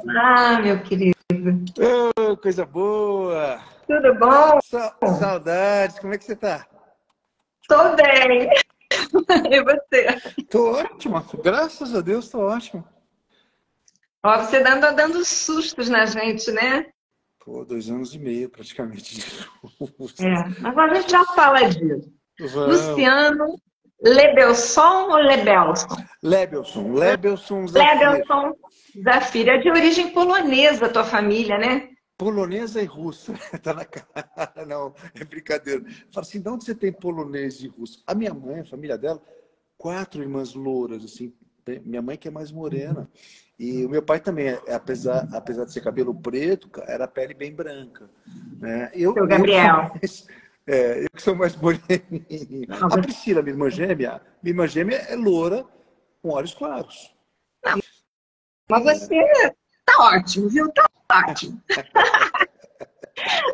Ah, meu querido. Ô, coisa boa! Tudo bom? Saudades, como é que você tá? Tô bem. E você? Tô ótimo, graças a Deus tô ótimo. Ó, você dando sustos na gente, né? Pô, 2 anos e meio praticamente de É, Justus. mas a gente já fala disso. Vamos. Luciano Lebelson ou Lebelson? Lebelson Zafir. Lebelson Zafir. É de origem polonesa, tua família, né? Polonesa e russa. Tá na cara, não, é brincadeira. Fala assim, de onde você tem polonês e russo? A minha mãe, a família dela, 4 irmãs louras, assim. Minha mãe que é mais morena. E o meu pai também, apesar de ser cabelo preto, era a pele bem branca. Né? Seu Eu que sou Gabriel. mais, eu que sou mais moreninho. Não, A Priscila, minha irmã gêmea é loura com olhos claros. mas você tá ótimo, viu? Tá ótimo.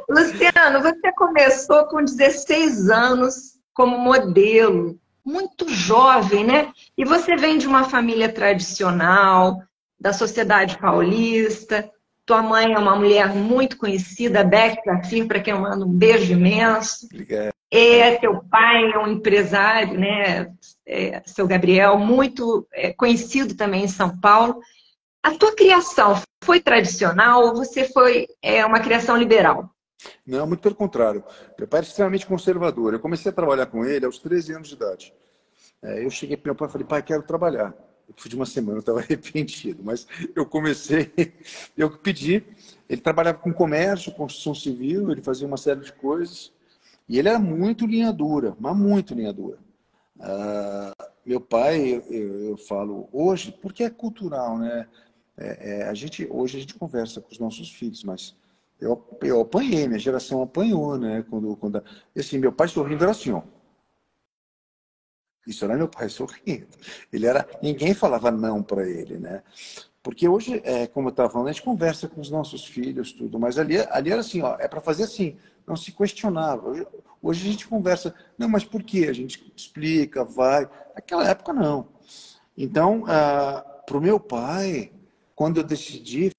Luciano, você começou com 16 anos como modelo, muito jovem, né? E você vem de uma família tradicional, da sociedade paulista. Tua mãe é uma mulher muito conhecida, Beth Zafir, para quem eu mando um beijo imenso. Obrigado. Teu pai é um empresário, né? Seu Gabriel, muito conhecido também em São Paulo. A tua criação foi tradicional ou você foi uma criação liberal? Não, muito pelo contrário. Meu pai era extremamente conservador. Eu comecei a trabalhar com ele aos 13 anos de idade. Eu cheguei para meu pai e falei, pai, quero trabalhar. Eu fui de uma semana, eu estava arrependido, mas eu comecei, eu pedi. Ele trabalhava com comércio, construção civil, ele fazia uma série de coisas. E ele era muito linha dura, mas muito linha dura. Meu pai, eu falo hoje, porque é cultural, né? Hoje a gente conversa com os nossos filhos, mas eu apanhei, minha geração apanhou, né? Assim, meu pai sorrindo era assim, ó. Isso era meu pai sorrindo. Ninguém falava não para ele, né? Porque hoje, como eu estava falando, a gente conversa com os nossos filhos, tudo, mas ali era assim, ó, é para fazer assim, não se questionava. Hoje a gente conversa, não, mas por quê? A gente explica, vai. Naquela época, não. Então, para o meu pai, quando eu decidi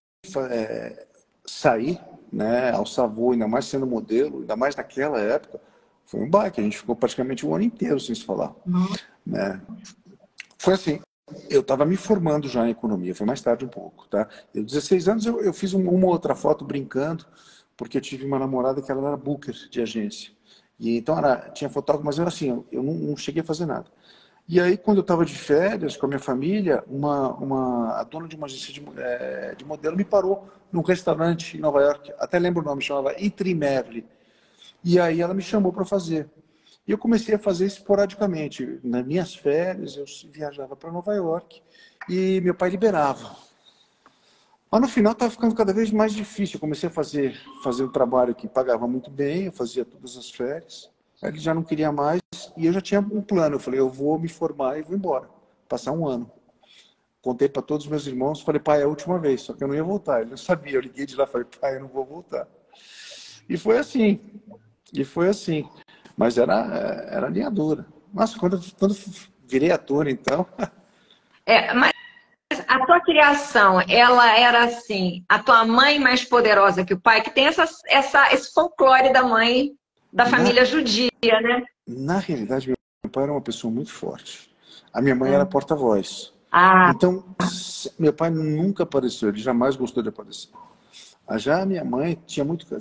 sair, né, ao Savoy, ainda mais sendo modelo, ainda mais naquela época, foi um baque. A gente ficou praticamente um ano inteiro sem se falar, né? Foi assim, eu estava me formando já em economia, foi mais tarde um pouco, tá? 16 anos, eu fiz uma outra foto brincando, porque eu tive uma namorada que ela era booker de agência. E então tinha fotógrafo, mas eu assim, eu não cheguei a fazer nada. E aí, quando eu estava de férias com a minha família, a dona de uma agência de modelo me parou num restaurante em Nova York, até lembro o nome, chamava Itri Merle. E aí ela me chamou para fazer. E eu comecei a fazer esporadicamente. Nas minhas férias, eu viajava para Nova York e meu pai liberava. Mas no final estava ficando cada vez mais difícil. Eu comecei a fazer um trabalho que pagava muito bem, eu fazia todas as férias. Aí ele já não queria mais e eu já tinha um plano. Eu falei, eu vou me formar e vou embora. Passar um ano. Contei para todos os meus irmãos, falei, pai, é a última vez, só que eu não ia voltar. Ele não sabia, eu liguei de lá e falei, pai, eu não vou voltar. E foi assim. E foi assim. Mas era linha dura. Nossa, quando virei ator, então. Mas a tua criação, ela era assim, a tua mãe mais poderosa que o pai, que tem esse folclore da mãe da Na, família judia, né? na realidade, meu pai era uma pessoa muito forte. A minha mãe era É. porta-voz. Ah, Então, meu pai nunca apareceu, ele jamais gostou de aparecer. Já a minha mãe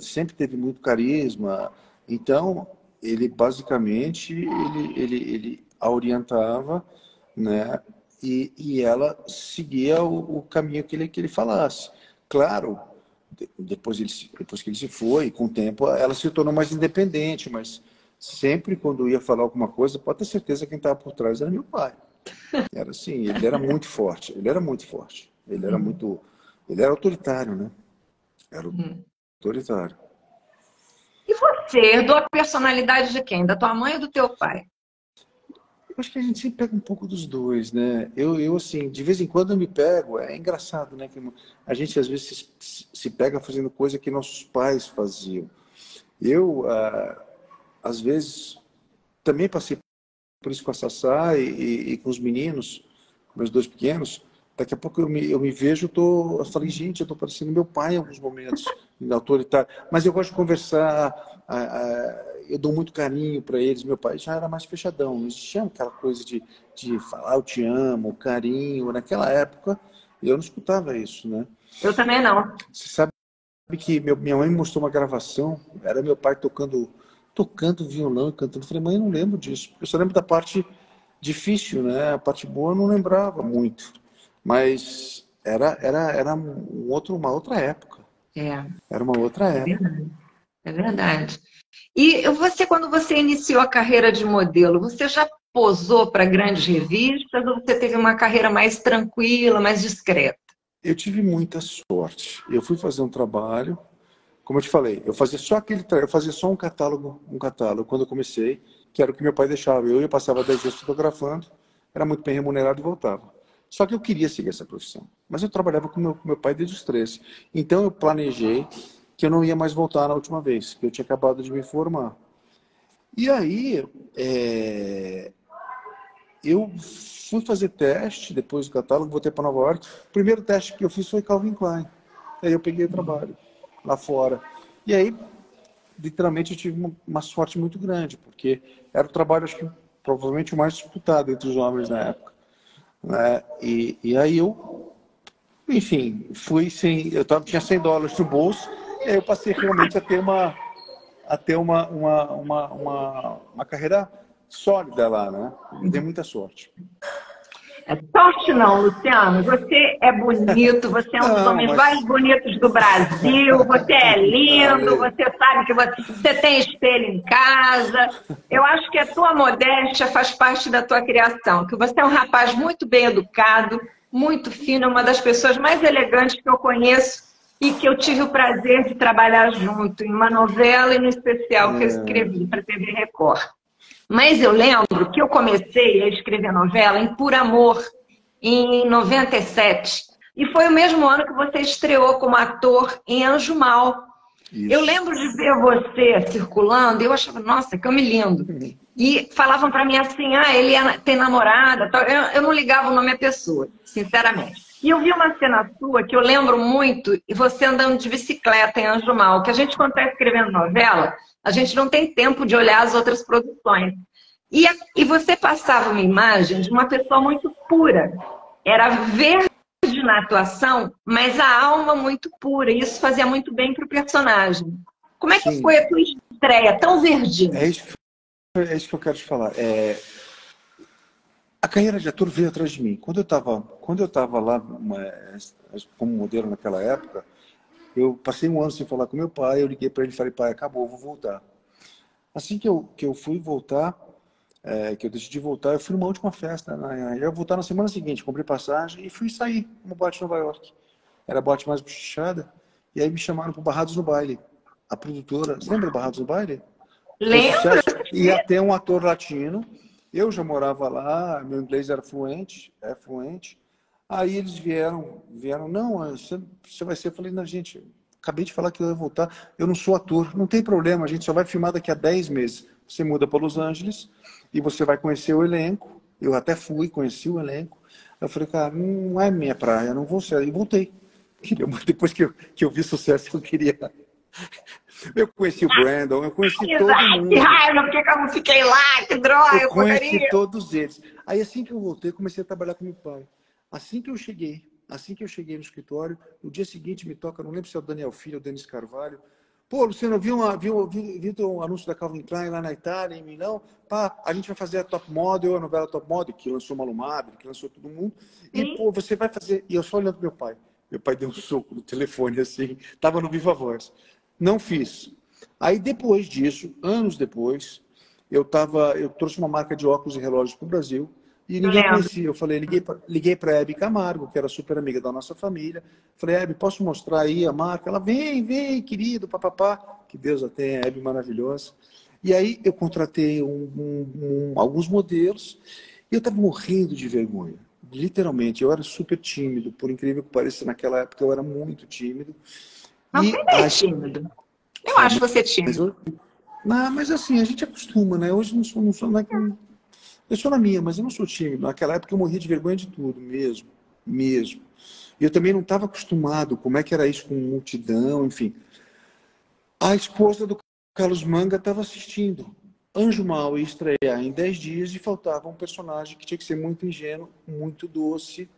sempre teve muito carisma. Então, ele basicamente ele a orientava, né? E ela seguia o caminho que ele falasse. Claro, depois que ele se foi, com o tempo, ela se tornou mais independente, mas sempre quando ia falar alguma coisa, pode ter certeza que quem estava por trás era meu pai. Era assim, ele era muito forte, ele era muito forte, ele era autoritário, né? Era uhum. autoritário. E você herdou a personalidade de quem? Da tua mãe ou do teu pai? Eu acho que a gente sempre pega um pouco dos dois, né? Assim, de vez em quando eu me pego, é engraçado, né? Que a gente às vezes se pega fazendo coisa que nossos pais faziam. Às vezes, também passei por isso com a Sassá e com os meninos, meus dois pequenos. Daqui a pouco eu me vejo, eu falei, gente, eu estou parecendo meu pai em alguns momentos, autoritário. Mas eu gosto de conversar, eu dou muito carinho para eles. Meu pai já era mais fechadão, não existia aquela coisa de falar eu te amo, carinho. Naquela época, eu não escutava isso, né? Eu também não. Você sabe que minha mãe me mostrou uma gravação, era meu pai tocando violão, cantando. Eu falei, mãe, eu não lembro disso. Eu só lembro da parte difícil, né? A parte boa eu não lembrava muito. Mas era uma outra época. Era uma outra época. Verdade. É verdade. E você, quando você iniciou a carreira de modelo, você já posou para grandes revistas ou você teve uma carreira mais tranquila, mais discreta? Eu tive muita sorte. Eu fui fazer um trabalho, como eu te falei, eu fazia só um catálogo quando eu comecei, que era o que meu pai deixava. Eu passava 10 dias fotografando, era muito bem remunerado e voltava. Só que eu queria seguir essa profissão. Mas eu trabalhava com meu pai desde os 13. Então eu planejei que eu não ia mais voltar na última vez, que eu tinha acabado de me formar. E aí, eu fui fazer teste, depois do catálogo, voltei para Nova York. O primeiro teste que eu fiz foi Calvin Klein. Aí eu peguei o trabalho lá fora. E aí, literalmente, eu tive uma sorte muito grande, porque era o trabalho, acho que, provavelmente o mais disputado entre os homens na época. Né? E aí eu, enfim, tinha $100 no bolso, e aí eu passei realmente a ter uma carreira sólida lá, né? Me dei muita sorte. Sorte não, Luciano. Você é bonito, você é um dos homens mais bonitos do Brasil, você é lindo, você sabe que você tem espelho em casa. Eu acho que a tua modéstia faz parte da tua criação, que você é um rapaz muito bem educado, muito fino, uma das pessoas mais elegantes que eu conheço e que eu tive o prazer de trabalhar junto em uma novela e no especial que eu escrevi para a TV Record. Mas eu lembro que eu comecei a escrever novela Por Amor, em 97. E foi o mesmo ano que você estreou como ator em Anjo Mal. Isso. Eu lembro de ver você circulando e eu achava, nossa, que homem lindo. E falavam para mim assim, ele tem namorada. Tal. Eu não ligava o nome à pessoa, sinceramente. E eu vi uma cena sua que eu lembro muito, e você andando de bicicleta em Anjo Mal, que a gente, quando está escrevendo novela, a gente não tem tempo de olhar as outras produções. E você passava uma imagem de uma pessoa muito pura. Era verde na atuação, mas a alma muito pura. E isso fazia muito bem para o personagem. Como é que foi a tua estreia tão verdinha? É isso que eu quero te falar. A carreira de ator veio atrás de mim. Quando eu estava lá como modelo naquela época, eu passei um ano sem falar com meu pai, eu liguei para ele e falei, pai, acabou, eu vou voltar. Assim que eu fui voltar, que eu decidi voltar, eu fui numa última festa. Eu ia voltar na semana seguinte, comprei passagem e fui sair no boate de Nova York. Era a boate mais bochichada. E aí me chamaram para o Barrados no Baile. A produtora, você lembra do Barrados no Baile? Lembro. E até um ator latino. Eu já morava lá, meu inglês era fluente. Aí eles vieram, não, você vai ser. Eu falei, não, gente, acabei de falar que eu ia voltar, eu não sou ator, não tem problema, a gente só vai filmar daqui a 10 meses. Você muda para Los Angeles e você vai conhecer o elenco. Eu até conheci o elenco. Eu falei, cara, não é minha praia, não vou ser. E voltei. Depois que eu vi sucesso, eu queria. Eu conheci o Brandon, eu conheci todo mundo. Que raiva, porque eu não fiquei lá, que droga. Eu conheci todos eles. Aí assim que eu voltei, comecei a trabalhar com meu pai. Assim que eu cheguei no escritório, no dia seguinte me toca, não lembro se é o Daniel Filho ou o Denis Carvalho. Pô, Luciano, viu um anúncio da Calvin Klein lá na Itália, em Milão? Pá, a gente vai fazer a Top Model, a novela Top Model, que lançou Malu Mader, que lançou todo mundo. E, pô, você vai fazer... E eu só olhando pro meu pai. Meu pai deu um soco no telefone, assim, tava no Viva Voz. Não fiz. Aí, depois disso, anos depois, eu trouxe uma marca de óculos e relógios para o Brasil e ninguém conhecia. Eu falei, liguei para a Hebe Camargo, que era super amiga da nossa família. Falei, Hebe, posso mostrar aí a marca? Ela, vem, querido, papapá. Que Deus a tenha, Hebe maravilhosa. E aí eu contratei alguns modelos e eu estava morrendo de vergonha. Literalmente, eu era super tímido, por incrível que pareça, naquela época eu era muito tímido. Não, você é tímido. Eu acho você tímido. Mas assim, a gente acostuma, né? Hoje não sou eu sou na minha, mas eu não sou tímido. Naquela época eu morria de vergonha de tudo mesmo. mesmo. E eu também não estava acostumado, como é que era isso com multidão, enfim. A esposa do Carlos Manga estava assistindo. Anjo Mal ia estrear em 10 dias e faltava um personagem que tinha que ser muito ingênuo, muito doce,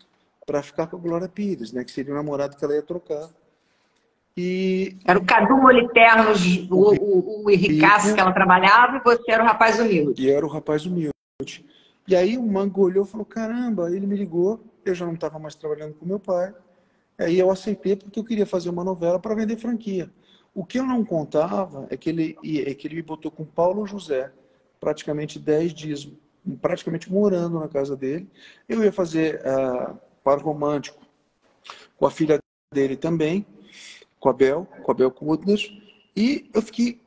para ficar com a Glória Pires, né? Que seria o namorado que ela ia trocar. E Era o Cadu Moliterno, o Ricaço que Rico, ela trabalhava, e você era o rapaz e humilde. era o rapaz humilde. E aí o Manga olhou e falou, caramba, ele me ligou, eu já não estava mais trabalhando com meu pai. Aí eu aceitei porque eu queria fazer uma novela para vender franquia. O que eu não contava é que ele me botou com Paulo José, praticamente 10 dias, praticamente morando na casa dele. Eu ia fazer par romântico com a filha dele também, com a Bel Kudner, e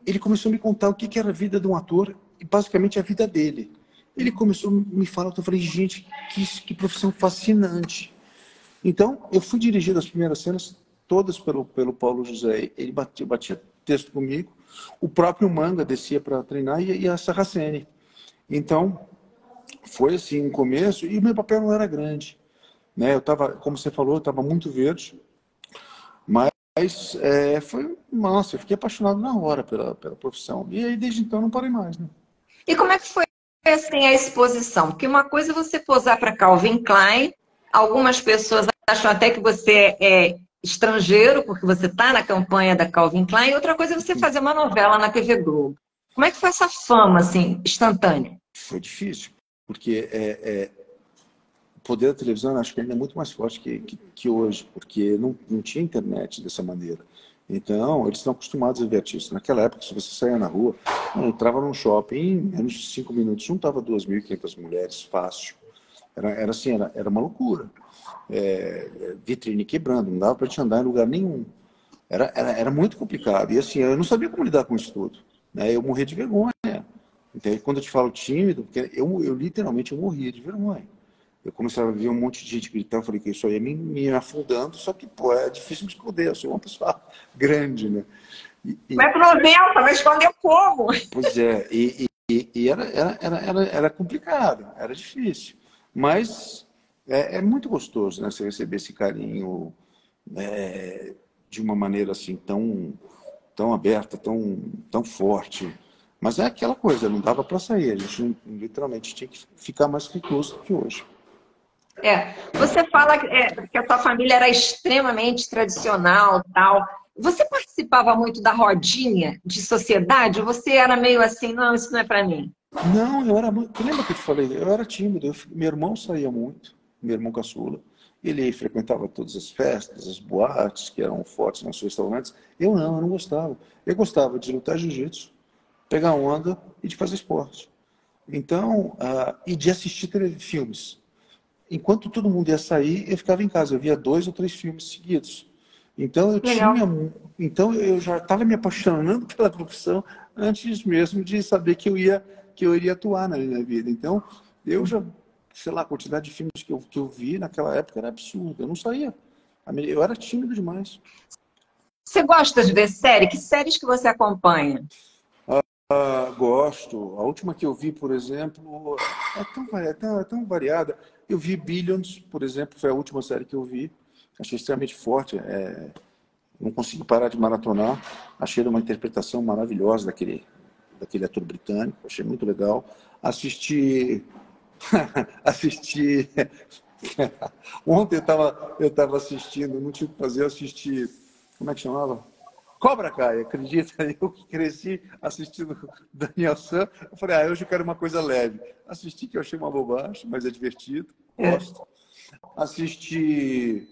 ele começou a me contar o que era a vida de um ator, e basicamente a vida dele. Ele começou a me falar, eu falei, gente, que profissão fascinante. Então, eu fui dirigindo as primeiras cenas todas pelo Paulo José. Ele batia texto comigo. O próprio Manga descia para treinar e a Sarraceni. Então, foi assim um começo e o meu papel não era grande. Né? Eu estava, como você falou, eu estava muito verde. Mas nossa, eu fiquei apaixonado na hora pela profissão. E aí, desde então, não parei mais. Né? E como é que foi assim, a exposição? Porque uma coisa é você posar para Calvin Klein, algumas pessoas acham até que você é estrangeiro, porque você está na campanha da Calvin Klein, e outra coisa é você fazer uma novela na TV Globo. Como é que foi essa fama, assim, instantânea? Foi difícil, porque o poder da televisão acho que ainda é muito mais forte que hoje, porque não tinha internet dessa maneira. Então, eles estão acostumados a ver artistas. Naquela época, se você saía na rua, entrava num shopping, em menos de 5 minutos, juntava 2.500 mulheres, fácil. Era assim, era uma loucura. Vitrine quebrando, não dava para te andar em lugar nenhum. Era muito complicado. E assim, eu não sabia como lidar com isso tudo. Né? Eu morria de vergonha. Então, quando eu te falo tímido, porque eu literalmente morria de vergonha. Eu começava a ver um monte de gente gritando, eu falei que isso aí ia me afundando, só que, pô, é difícil me esconder, eu sou uma pessoa grande, né? Vai pro 90, vai esconder como? Pois é, e era complicado, era difícil. Mas é muito gostoso, né? Você receber esse carinho de uma maneira assim tão aberta, tão forte. Mas é aquela coisa, não dava para sair, a gente literalmente tinha que ficar mais recluso do que hoje. Você fala que a sua família era extremamente tradicional, tal. Você participava muito da rodinha de sociedade? Ou você era meio assim, não, isso não é para mim? Não, eu era muito. Lembra que eu te falei? Eu era tímido. Meu irmão saía muito, meu irmão caçula. Ele frequentava todas as festas, as boates que eram fortes nos restaurantes. Eu não gostava. Eu gostava de lutar jiu-jitsu, pegar onda e de fazer esporte. Então, e de assistir filmes. Enquanto todo mundo ia sair, eu ficava em casa. Eu via 2 ou 3 filmes seguidos. Então Legal. então eu já estava me apaixonando pela profissão antes mesmo de saber que eu iria atuar na minha vida. Então eu já, sei lá, a quantidade de filmes que eu vi naquela época era absurda. Eu não saía. Eu era tímido demais. Você gosta de ver série? Que séries que você acompanha? Gosto. A última que eu vi, por exemplo, é tão variada. Eu vi Billions, por exemplo, foi a última série que eu vi. Achei extremamente forte. Não consegui parar de maratonar. Achei uma interpretação maravilhosa daquele ator britânico. Achei muito legal. Assisti. assisti. Ontem eu estava assistindo, não tinha o que fazer, eu assisti. Como é que chamava? Cobra Kai, acredita? Eu que cresci assistindo Daniel San, eu falei, hoje eu quero uma coisa leve. Assisti, que eu achei uma bobagem, mas é divertido, gosto. Assisti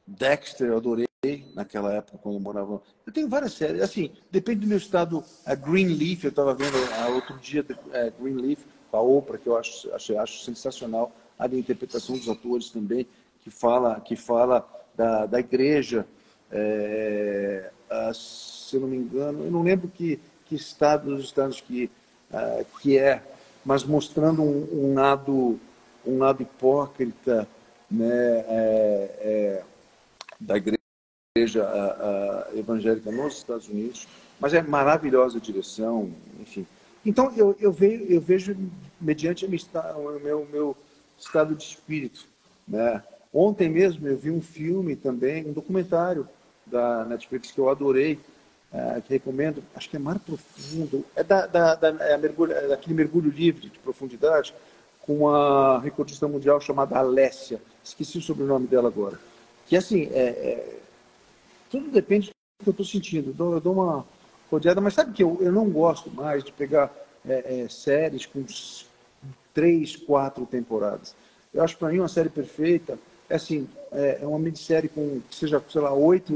Dexter, eu adorei naquela época, quando eu morava. Eu tenho várias séries, assim, depende do meu estado. Greenleaf, eu estava vendo outro dia Greenleaf, com a Oprah, que eu acho sensacional. A minha interpretação dos atores também, que fala da igreja. Se eu não me engano, eu não lembro que estado dos Estados que mas mostrando um lado hipócrita, né, da igreja evangélica nos Estados Unidos, mas é maravilhosa a direção, enfim. Então eu vejo mediante o meu estado de espírito. né? Ontem mesmo eu vi um filme também, um documentário da Netflix que eu adorei, que recomendo, acho que é Mar Profundo, é daquele mergulho livre de profundidade, com uma recordista mundial chamada Alessia, esqueci o sobrenome dela agora, que assim, tudo depende do que eu estou sentindo, eu dou uma rodeada, mas sabe que eu não gosto mais de pegar séries com 3, 4 temporadas. Eu acho para mim uma série perfeita é assim, é uma minissérie com, que seja, sei lá, 8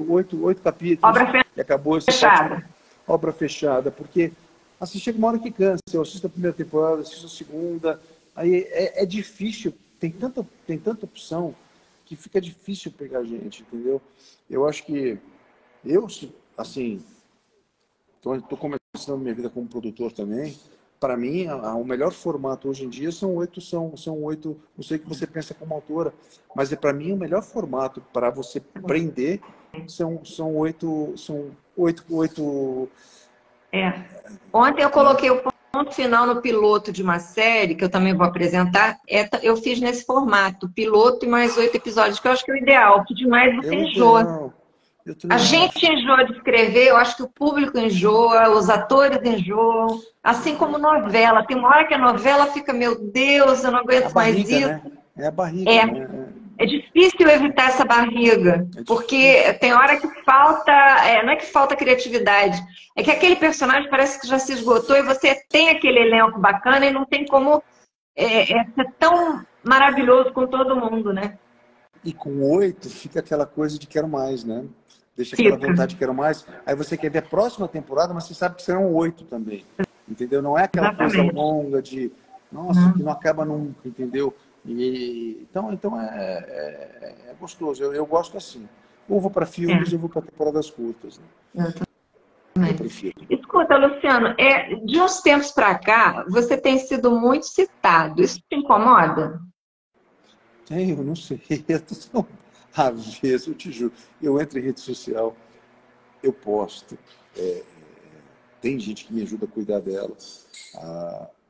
capítulos Obra e acabou. fechada. Obra fechada, porque assim, chega uma hora que cansa, eu assisto a primeira temporada, assisto a segunda, aí é difícil, tem tanta opção que fica difícil pegar gente, entendeu? Eu acho que eu, assim, estou começando minha vida como produtor também. Para mim, o melhor formato hoje em dia são 8, são 8. Não sei o que você pensa como autora, mas para mim o melhor formato para você prender são 8, Ontem eu coloquei o ponto final no piloto de uma série que eu também vou apresentar. Eu fiz nesse formato, piloto e mais 8 episódios, que eu acho que é o ideal, que demais você enjoa. A gente enjoa de escrever, eu acho que o público enjoa, os atores enjoam, assim como novela. Tem uma hora que a novela fica, meu Deus, eu não aguento mais isso. Né? É a barriga, né? É difícil evitar essa barriga, porque tem hora que falta, não é que falta criatividade, é que aquele personagem parece que já se esgotou e você tem aquele elenco bacana e não tem como ser tão maravilhoso com todo mundo, né? E com 8 fica aquela coisa de quero mais, né? Deixa aquela vontade de quero mais. Aí você quer ver a próxima temporada, mas você sabe que serão 8 também. Entendeu? Não é aquela coisa longa de, nossa, que não acaba nunca, entendeu? Então é gostoso. Eu gosto assim. Ou vou para filmes, ou vou para temporadas curtas. Né? Eu prefiro. Escuta, Luciano, de uns tempos para cá, você tem sido muito citado. Isso te incomoda? Eu não sei. Às vezes, eu te juro, eu entro em rede social, eu posto. Tem gente que me ajuda a cuidar dela.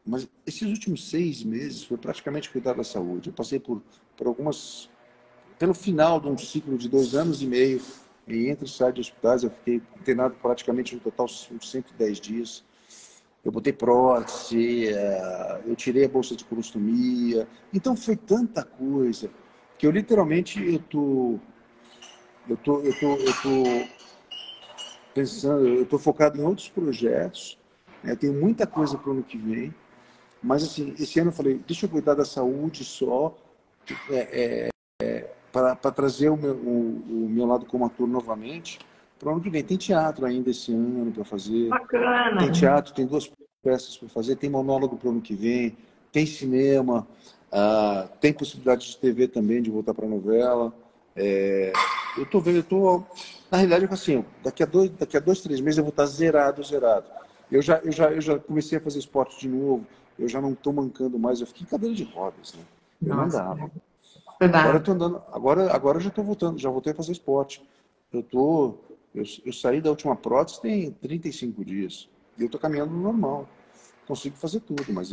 Mas esses últimos 6 meses foi praticamente cuidar da saúde. Eu passei por algumas... Pelo final de um ciclo de 2 anos e meio, entre e sai de hospitais, eu fiquei internado praticamente no total uns 110 dias. Eu botei prótese, eu tirei a bolsa de colostomia. Então foi tanta coisa que eu literalmente eu tô pensando, eu tô focado em outros projetos. Tenho muita coisa para o ano que vem. Mas, assim, esse ano eu falei, deixa eu cuidar da saúde só, para trazer o meu lado como ator novamente. Para o ano que vem. Tem teatro ainda esse ano para fazer. Bacana. Tem teatro, tem 2 peças para fazer, tem monólogo para o ano que vem, tem cinema, tem possibilidade de TV também, de voltar para a novela. Eu estou vendo, na realidade, assim, daqui a 2, 3 meses eu vou estar zerado. Eu já comecei a fazer esporte de novo, eu já não estou mancando mais, eu fiquei em cadeira de rodas, né? Eu não dava. Agora eu tô andando, agora eu já estou voltando, já voltei a fazer esporte. Eu saí da última prótese tem 35 dias. E eu estou caminhando normal. Consigo fazer tudo, mas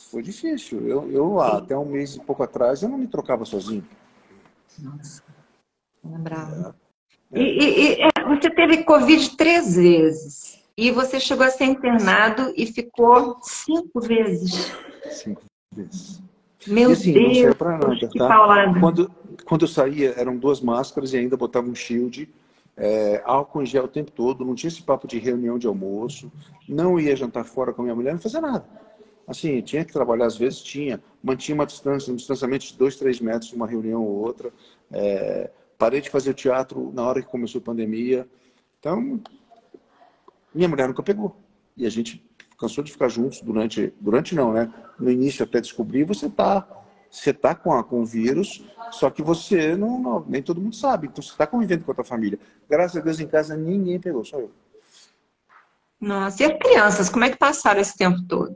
foi difícil. Eu até um mês e pouco atrás, eu não me trocava sozinho. Nossa, não lembrava. Você teve Covid 3 vezes. E você chegou a ser internado e ficou 5 vezes. 5 vezes. Meu assim, Deus, não serve para nada, que tá? paulada. Quando eu saía, eram 2 máscaras e ainda botava um shield, álcool em gel o tempo todo, não tinha esse papo de reunião de almoço, não ia jantar fora com a minha mulher, não fazia nada. Assim, tinha que trabalhar, às vezes mantinha uma distância, um distanciamento de 2, 3 metros de uma reunião ou outra. Parei de fazer o teatro na hora que começou a pandemia. Então, minha mulher nunca pegou. E a gente cansou de ficar juntos durante não, né? No início até descobrir, você tá com o vírus, só que você nem todo mundo sabe. Então você está convivendo com a tua família. Graças a Deus em casa ninguém pegou, só eu. Nossa, e as crianças, como é que passaram esse tempo todo?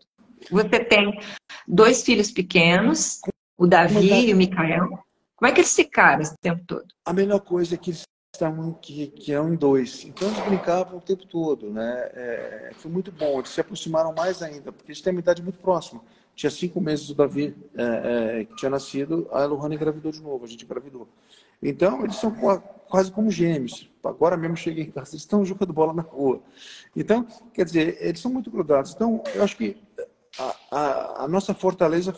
Você tem 2 filhos pequenos, o Davi e o Micael. Como é que eles ficaram esse tempo todo? A melhor coisa é que eles estavam que eram em 2. Então eles brincavam o tempo todo, né? Foi muito bom. Eles se aproximaram mais ainda, porque eles têm uma idade muito próxima. tinha 5 meses o Davi que tinha nascido, a Lohana engravidou de novo, a gente engravidou. Então, eles são quase como gêmeos. Agora mesmo cheguei em casa, eles estão jogando bola na rua. Então, quer dizer, eles são muito grudados. Então, eu acho que a nossa fortaleza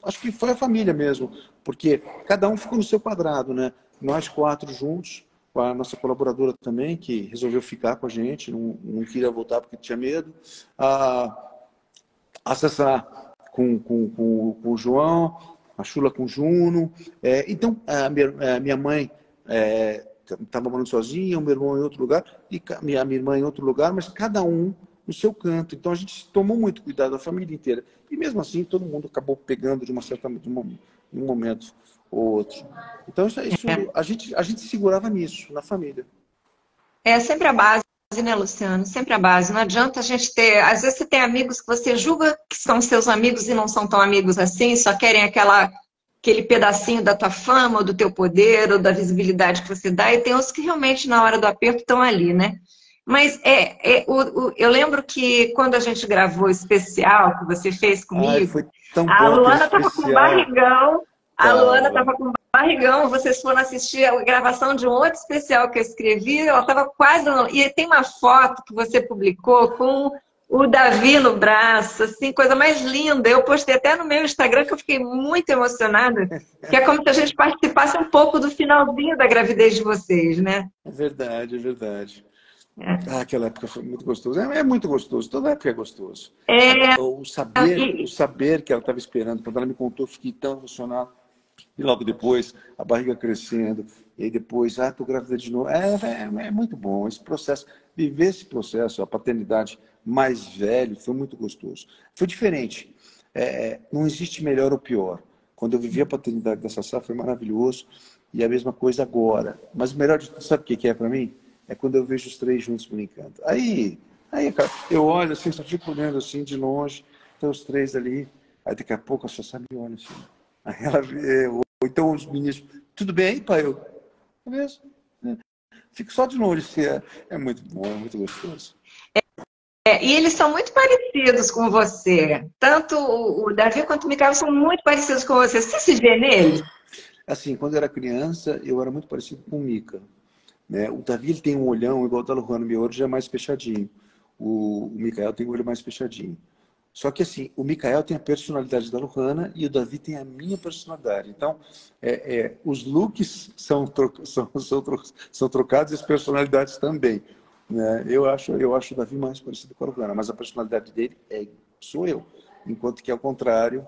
acho que foi a família mesmo, porque cada um ficou no seu quadrado, né? Nós 4 juntos, com a nossa colaboradora também, que resolveu ficar com a gente, não queria voltar porque tinha medo. A Sassá com o João, a Chula com o Juno. Então, a minha mãe estava morando sozinha, o meu irmão em outro lugar, e minha irmã em outro lugar, mas cada um no seu canto. Então, a gente tomou muito cuidado, a família inteira. E mesmo assim, todo mundo acabou pegando de um momento ou outro. Então, a gente segurava nisso, na família. É sempre a base, né, Luciano? Sempre a base. Não adianta a gente ter. Às vezes você tem amigos que você julga que são seus amigos e não são tão amigos assim, só querem aquele pedacinho da tua fama, ou do teu poder, ou da visibilidade que você dá, e tem outros que realmente, na hora do aperto, estão ali, né? Mas eu lembro que quando a gente gravou o especial que você fez Ai, comigo, foi tão a bom aquele Luana estava com especial. barrigão, a Luana Tava. estava com barrigão, vocês foram assistir a gravação de um outro especial que eu escrevi, ela estava quase... E tem uma foto que você publicou com o Davi no braço, assim, coisa mais linda. Eu postei até no meu Instagram que eu fiquei muito emocionada, que é como se a gente participasse um pouco do finalzinho da gravidez de vocês, né? É verdade, é verdade. É. Aquela época foi muito gostoso. É muito gostoso, toda época é gostoso. É, O saber que ela estava esperando, quando ela me contou, eu fiquei tão emocionado. E logo depois, a barriga crescendo, e aí depois, tô grávida de novo. É muito bom esse processo. Viver esse processo, a paternidade mais velho, foi muito gostoso. Foi diferente. Não existe melhor ou pior. Quando eu vivi a paternidade da Sassá, foi maravilhoso. E a mesma coisa agora. Mas o melhor de tudo, sabe o que é para mim? É quando eu vejo os 3 juntos brincando. Aí, cara, eu olho assim, só fico olhando assim de longe, tem os 3 ali. Aí daqui a pouco a Sassá me olha assim. Aí ela vê, ou então os meninos, tudo bem aí, pai? Beleza. Fico só de longe, assim, é muito bom, é muito gostoso. e eles são muito parecidos com você. Tanto o Davi quanto o Mikael são muito parecidos com você. Você se vê nele? Assim, quando eu era criança, eu era muito parecido com o Mika. Né? O Davi ele tem um olhão igual o da Lohana, meu olho já é mais fechadinho. O Mikael tem o olho mais fechadinho. Só que assim, o Mikael tem a personalidade da Lohana e o Davi tem a minha personalidade. Então, os looks são trocados e as personalidades também. Né? Eu acho o Davi mais parecido com a Lohana, mas a personalidade dele sou eu. Enquanto que, ao contrário,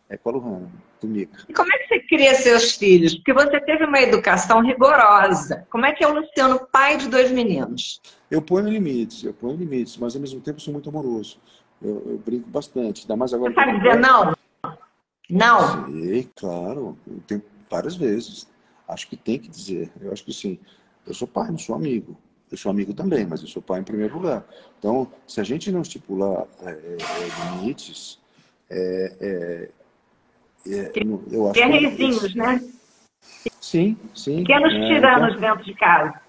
é com a Lohana, do Mika. E como é que você cria seus filhos? Porque você teve uma educação rigorosa. Como é que é o Luciano, pai de 2 meninos? Eu ponho limites, mas ao mesmo tempo sou muito amoroso. Eu brinco bastante, ainda mais agora Você que eu sabe tô dizer pai. não? Não. Sei, claro, eu tenho várias vezes. Acho que tem que dizer, eu acho que sim. Eu sou pai, não sou amigo. Eu sou amigo também, mas eu sou pai em primeiro lugar. Então, se a gente não estipular limites, eu acho que Guerreirinhos, né? sim, sim. Pequenos Então, tiranos dentro de casa.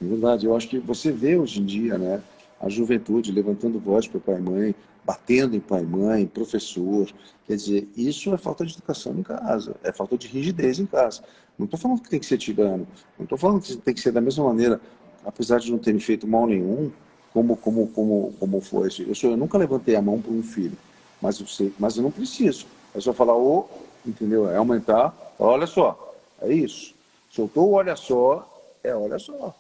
é verdade, eu acho que você vê hoje em dia, né, a juventude levantando voz para pai e mãe, batendo em pai e mãe, professor. Quer dizer, isso é falta de educação em casa, é falta de rigidez em casa. Não estou falando que tem que ser tirano, não estou falando que tem que ser da mesma maneira, apesar de não ter me feito mal nenhum, como foi isso. Eu nunca levantei a mão para um filho, mas eu não preciso. É só falar, entendeu? É aumentar, olha só, é isso. Soltou o olha só, olha só.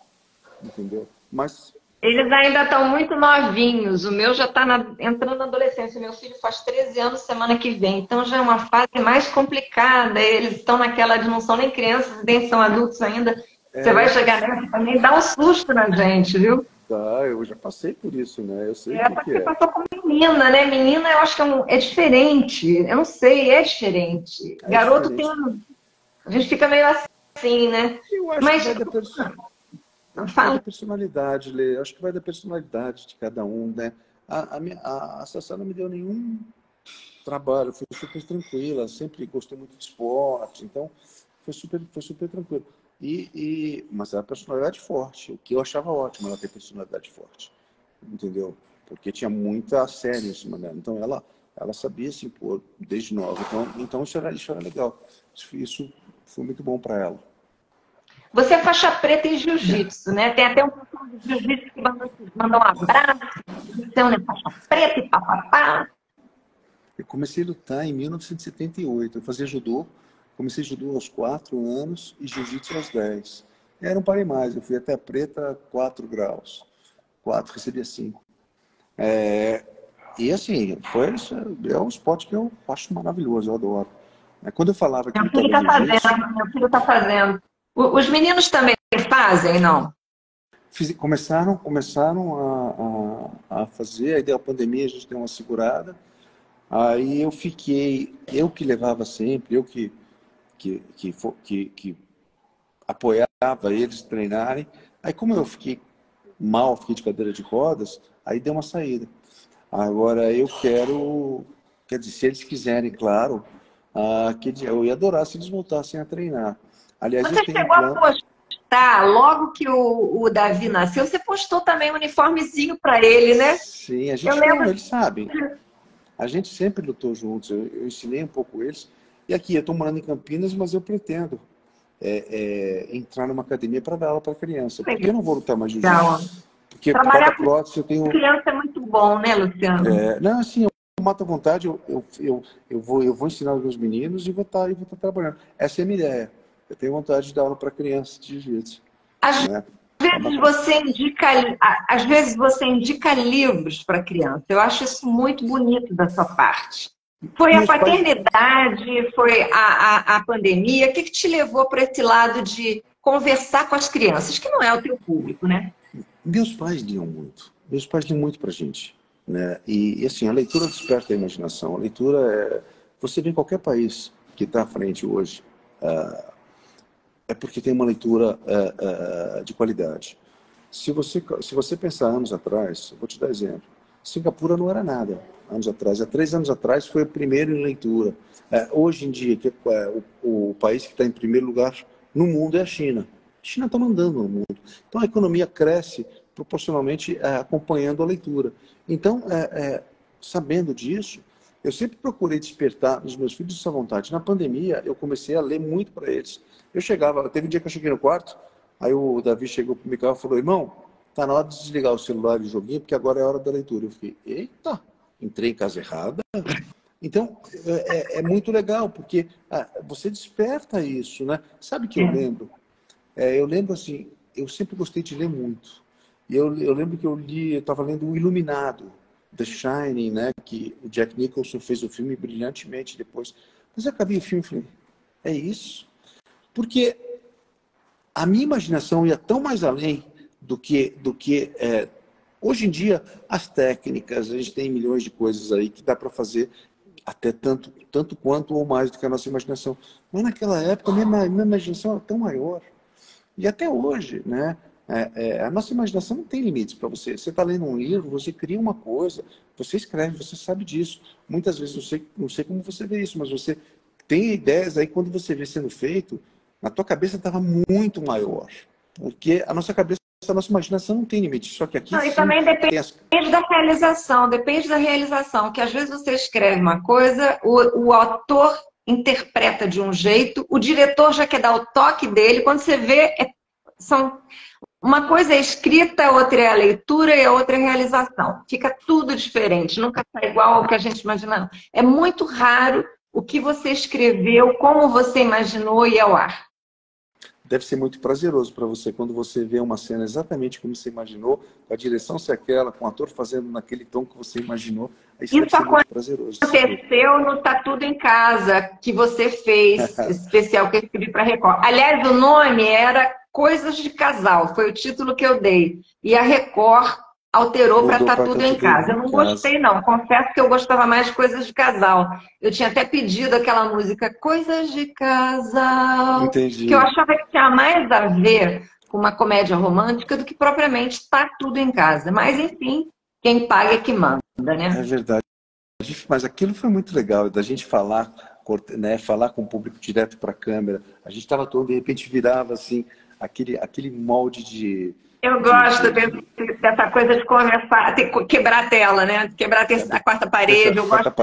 Entendeu? Mas Eles ainda estão muito novinhos. O meu já está entrando na adolescência. Meu filho faz 13 anos semana que vem. Então já é uma fase mais complicada. Eles estão naquela de não são nem crianças, nem são adultos ainda. Você vai eu chegar passei, nessa também, dá um susto na gente, viu? eu já passei por isso, né? Eu sei o que Porque que você é. passou com menina, né? Menina, eu acho que é diferente. Eu não sei, é diferente. É Garoto tem. diferente. A gente fica meio assim, né? Eu acho que Mas, vai da acho que vai da fala. personalidade, Lê. Acho que vai da personalidade de cada um, né? A Sassá não me deu nenhum trabalho, foi super tranquila, sempre gostou muito de esporte, então foi super tranquilo. Mas ela é personalidade forte, o que eu achava ótimo ela ter personalidade forte, entendeu? Porque tinha muita série em cima dela. Então ela ela sabia se impor desde nova. Então isso era legal. Isso foi muito bom para ela. Você é faixa preta em jiu-jitsu, né? Tem até um pessoal de jiu-jitsu que manda um abraço, então, né? Faixa preta e papapá. Eu comecei a lutar em 1978. Eu fazia judô. Comecei judô aos 4 anos e jiu-jitsu aos 10. Eu não parei mais. Eu fui até a preta 4 graus. 4, recebia 5. E assim, é um esporte que eu acho maravilhoso, eu adoro. Quando eu falava que Meu filho lutava está jiu-jitsu, fazendo, meu filho está fazendo. Os meninos também fazem, não? começaram a fazer, aí deu a pandemia, a gente deu uma segurada. Aí eu que levava sempre, eu que apoiava eles a treinarem. Aí como eu fiquei mal, fiquei de cadeira de rodas, aí deu uma saída. Agora eu quer dizer, se eles quiserem, claro, eu ia adorar se eles voltassem a treinar. Aliás, eu Você tenho um chegou a plano. postar, logo que o Davi nasceu, você postou também um uniformezinho para ele, né? Sim, Eu lembro. eles sabem. A gente sempre lutou juntos, eu ensinei um pouco eles. E aqui, eu estou morando em Campinas, mas eu pretendo entrar numa academia para dar aula para criança. Porque eu não vou lutar mais Legal. jiu-jitsu. Porque por causa Trabalhar da com prótese eu tenho. criança é muito bom, né, Luciano? Não, assim, eu mato à vontade, eu vou ensinar os meus meninos e vou estar trabalhando. Essa é a minha ideia. Eu tenho vontade de dar aula para criança de jiu-jitsu. Às Né? às vezes você indica livros para criança. Eu acho isso muito bonito da sua parte. Foi a Meus pais, paternidade, foi a pandemia. O que te levou para esse lado de conversar com as crianças, que não é o teu público, né? meus pais liam muito. Meus pais liam muito para a gente. Né? E assim, a leitura desperta a imaginação. A leitura você vê em qualquer país que está à frente hoje, é porque tem uma leitura de qualidade. Se você pensar anos atrás, eu vou te dar exemplo. Singapura não era nada anos atrás. Há 3 anos atrás foi o primeiro em leitura. Hoje em dia, o país que está em primeiro lugar no mundo é a China. A China está mandando no mundo. Então a economia cresce proporcionalmente acompanhando a leitura. Então, sabendo disso, eu sempre procurei despertar nos meus filhos essa vontade. Na pandemia, eu comecei a ler muito para eles. Teve um dia que eu cheguei no quarto, aí o Davi chegou para o Micael e falou: irmão, tá na hora de desligar o celular e o joguinho, porque agora é a hora da leitura. Eu fiquei, eita, entrei em casa errada. Então, é muito legal, porque você desperta isso, né? Sabe o que eu lembro? Eu lembro assim, eu sempre gostei de ler muito. E eu lembro que eu estava lendo O Iluminado, The Shining, né? Que o Jack Nicholson fez o filme brilhantemente depois. Mas eu acabei o filme e falei, é isso? Porque a minha imaginação ia tão mais além do que hoje em dia, as técnicas, a gente tem milhões de coisas aí que dá para fazer até tanto quanto ou mais do que a nossa imaginação. Mas naquela época, a minha imaginação era tão maior. E até hoje, né? A nossa imaginação não tem limites para você. Você está lendo um livro, você cria uma coisa, você escreve, você sabe disso. Muitas vezes, não sei como você vê isso, mas você tem ideias aí, quando você vê sendo feito, na tua cabeça estava muito maior. Porque a nossa cabeça, a nossa imaginação não tem limite. Só que aqui Não, e sim também tem depende da realização, que às vezes você escreve uma coisa, o autor interpreta de um jeito, o diretor já quer dar o toque dele, quando você vê, uma coisa é escrita, outra é a leitura e a outra é a realização. Fica tudo diferente, nunca está igual ao que a gente imagina. É muito raro o que você escreveu, como você imaginou ir ao ar. Deve ser muito prazeroso para você quando você vê uma cena exatamente como você imaginou, com a direção ser aquela, com o ator fazendo naquele tom que você imaginou. Isso deve ser muito prazeroso. Aconteceu no Tá Tudo em Casa, que você fez, esse especial que eu escrevi para a Record. Aliás, o nome era Coisas de Casal, foi o título que eu dei. E a Record alterou para Tá Tudo em Casa. Eu não gostei, não. Confesso que eu gostava mais de Coisas de Casal. Eu tinha até pedido aquela música Coisas de Casal. Entendi. Que eu achava que tinha mais a ver com uma comédia romântica do que propriamente Tá Tudo em Casa. Mas, enfim, quem paga é que manda, né? É verdade. Mas aquilo foi muito legal, da gente falar, né, falar com o público direto para a câmera. A gente estava todo, de repente virava assim, aquele molde de... Eu gosto dessa coisa de conversar, quebrar a tela, né? Quebrar a quarta parede. Eu gosto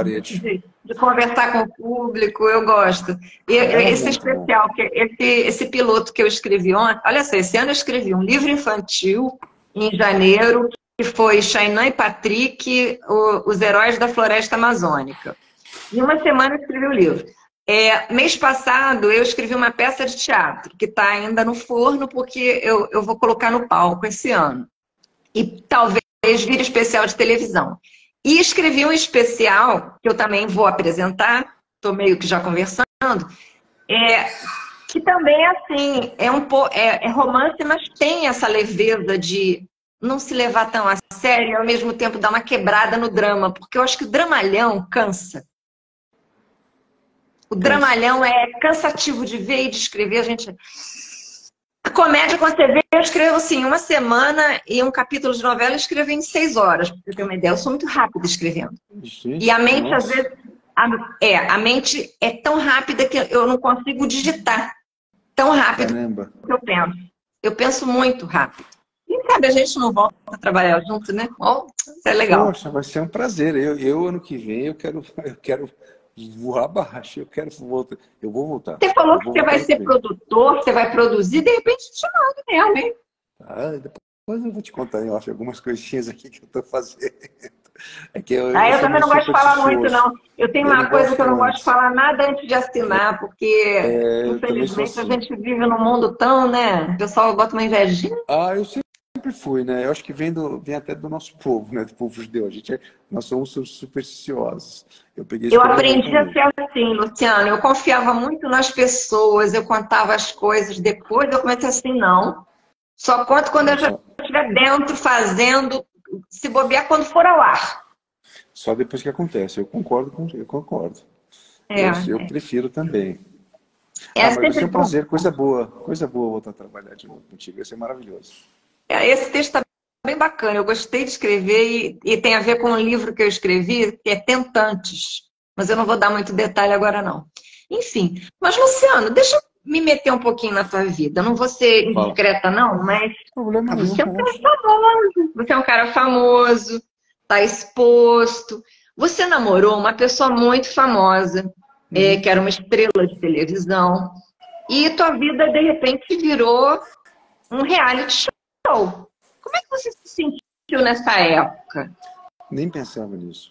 de conversar com o público, eu gosto. Esse especial, esse piloto que eu escrevi ontem, olha só, esse ano eu escrevi um livro infantil em janeiro, que foi Chainan e Patrick, Os Heróis da Floresta Amazônica. Em uma semana eu escrevi o livro. Mês passado eu escrevi uma peça de teatro que está ainda no forno porque eu vou colocar no palco esse ano. E talvez vire especial de televisão. E escrevi um especial que eu também vou apresentar, estou meio que já conversando, que também é assim, é romance, mas tem essa leveza de não se levar tão a sério e ao mesmo tempo dar uma quebrada no drama, porque eu acho que o dramalhão cansa. O dramalhão é cansativo de ver e de escrever. A comédia, quando você vê, eu escrevo assim, uma semana e um capítulo de novela eu escrevo em 6 horas, pra você ter uma ideia. Eu sou muito rápida escrevendo. Gente, e a mente, às vezes, a mente é tão rápida que eu não consigo digitar tão rápido que eu penso. Eu penso muito rápido. Quem sabe a gente não volta a trabalhar junto, né? Isso é legal. Poxa, vai ser um prazer. Eu ano que vem, eu quero voar abaixo, eu vou voltar. Você falou que você vai ser produtor, você vai produzir, de repente te mando mesmo, hein? Depois eu vou te contar, eu acho, algumas coisinhas aqui que eu estou fazendo. Eu também não gosto de falar muito, não. Eu tenho uma coisa que eu não gosto de falar nada antes de assinar, porque, infelizmente, a gente vive num mundo tão, né? O pessoal bota uma invejinha. Eu sempre fui, né? Eu acho que vem até do nosso povo, né? Do povo judeu. Nós somos supersticiosos. Eu aprendi a ser assim, Luciano. Eu confiava muito nas pessoas, eu contava as coisas. Depois eu comecei assim, não. Só conto quando eu já estiver dentro, fazendo, se bobear quando for ao ar. Só depois que acontece. Eu concordo. Eu prefiro também. Mas vai ser um prazer, coisa boa voltar a trabalhar de novo contigo. Vai ser maravilhoso. Esse texto está bem bacana. Eu gostei de escrever e tem a ver com um livro que eu escrevi, que é Tentantes. Mas eu não vou dar muito detalhe agora, não. Enfim. Mas, Luciano, deixa eu me meter um pouquinho na tua vida. Eu não vou ser indiscreta, não, mas você é um cara famoso. Você é um cara famoso, está exposto. Você namorou uma pessoa muito famosa, que era uma estrela de televisão. E tua vida, de repente, virou um reality show. Como é que você se sentiu nessa época? Nem pensava nisso.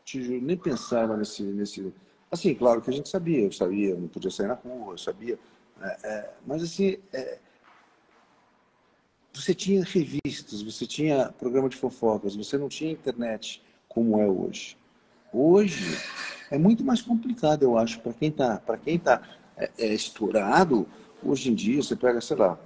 Te juro, nem pensava nesse... Assim, claro que a gente sabia. Eu sabia, não podia sair na rua, eu sabia. Mas assim, você tinha revistas, você tinha programa de fofocas, você não tinha internet como é hoje. Hoje é muito mais complicado, eu acho, para quem tá estourado. Hoje em dia, você pega, sei lá,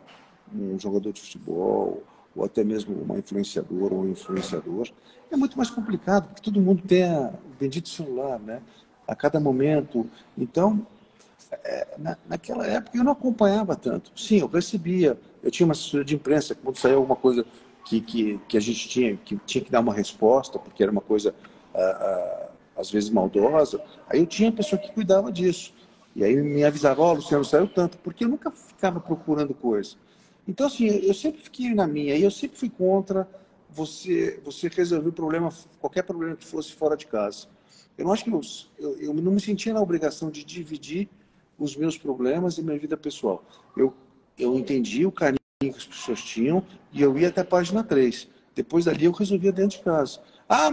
um jogador de futebol, ou até mesmo uma influenciadora ou um influenciador, é muito mais complicado, porque todo mundo tem o bendito celular, né? A cada momento. Então, naquela época eu não acompanhava tanto. Sim, eu recebia, eu tinha uma assessoria de imprensa, quando saía alguma coisa que a gente tinha que dar uma resposta, porque era uma coisa, às vezes, maldosa, aí eu tinha uma pessoa que cuidava disso. E aí me avisava, Luciano, saiu tanto, porque eu nunca ficava procurando coisa. Então, assim, eu sempre fiquei na minha, e eu sempre fui contra você resolver o problema, qualquer problema que fosse fora de casa. Eu não acho que eu não me sentia na obrigação de dividir os meus problemas e minha vida pessoal. Eu entendi o carinho que as pessoas tinham e eu ia até a página 3. Depois dali eu resolvia dentro de casa.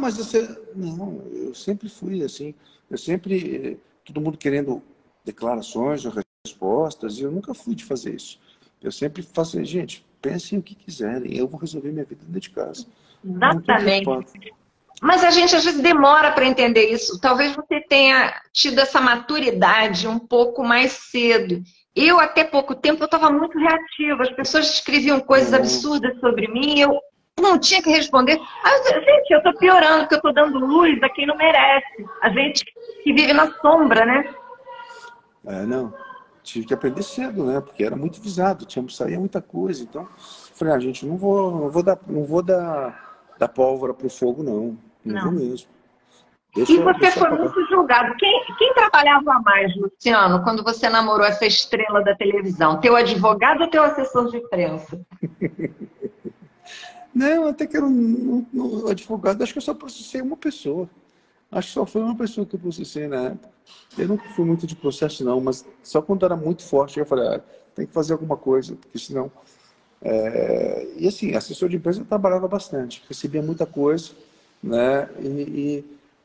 Mas você... Não, eu sempre fui assim. Eu sempre... Todo mundo querendo declarações ou respostas, e eu nunca fui de fazer isso. Eu sempre faço assim, gente, pensem o que quiserem, eu vou resolver minha vida dentro de casa. Exatamente. Mas a gente às vezes demora para entender isso. Talvez você tenha tido essa maturidade um pouco mais cedo. Eu, até pouco tempo, eu estava muito reativa. As pessoas escreviam coisas absurdas sobre mim, eu não tinha que responder. Gente, eu estou piorando, porque eu estou dando luz a quem não merece. A gente que vive na sombra, né? Não. Tive que aprender cedo, né? Porque era muito visado, saía muita coisa. Então, falei, gente, não vou dar pólvora pro fogo, não. Não vou mesmo. E você foi muito julgado. Quem trabalhava mais, Luciano, quando você namorou essa estrela da televisão? Teu advogado ou teu assessor de imprensa? Não, até que era um advogado. Acho que eu só processei uma pessoa. Acho que só foi uma pessoa que eu processei na época. Eu nunca fui muito de processo, não, mas só quando era muito forte, eu falei, tem que fazer alguma coisa, porque senão... E assim, assessor de imprensa eu trabalhava bastante, recebia muita coisa, né?